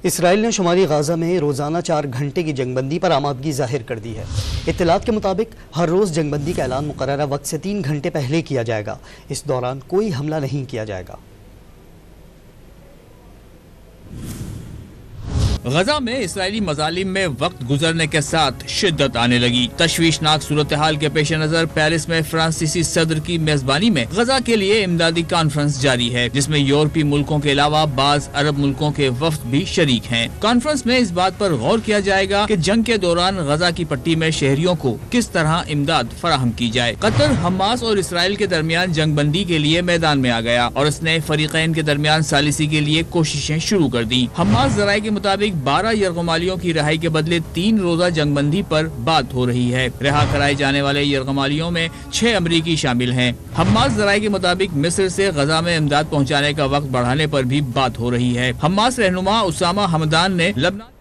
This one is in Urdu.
اسرائیل نے شمالی غزہ میں روزانہ 4 گھنٹے کی جنگ بندی پر آمادگی ظاہر کر دی ہے۔ اطلاعات کے مطابق ہر روز جنگ بندی کا اعلان مقررہ وقت سے 3 گھنٹے پہلے کیا جائے گا۔ اس دوران کوئی حملہ نہیں کیا جائے گا۔ غزہ میں اسرائیلی مظالم میں وقت گزرنے کے ساتھ شدت آنے لگی۔ تشویشناک صورتحال کے پیش نظر پیرس میں فرانسیسی صدر کی میزبانی میں غزہ کے لیے امدادی کانفرنس جاری ہے، جس میں یورپی ملکوں کے علاوہ بعض عرب ملکوں کے وفد بھی شریک ہیں۔ کانفرنس میں اس بات پر غور کیا جائے گا کہ جنگ کے دوران غزہ کی پٹی میں شہریوں کو کس طرح امداد فراہم کی جائے۔ قطر حماس اور اسرائیل کے درمیان جنگ بندی کے لیے میدان میں آ گیا اور اس نے فریقین کے درمیان ثالثی کے لیے کوششیں شروع کر دیں۔ حماس ذرائع کے مطابق 12 یرغمالیوں کی رہائی کے بدلے 3 روزہ جنگ بندی پر بات ہو رہی ہے۔ رہا کرائے جانے والے یرغمالیوں میں 6 امریکی شامل ہیں۔ حماس ذرائع کے مطابق مصر سے غزہ میں امداد پہنچانے کا وقت بڑھانے پر بھی بات ہو رہی ہے۔ حماس رہنما اسامہ حمدان نے لبنان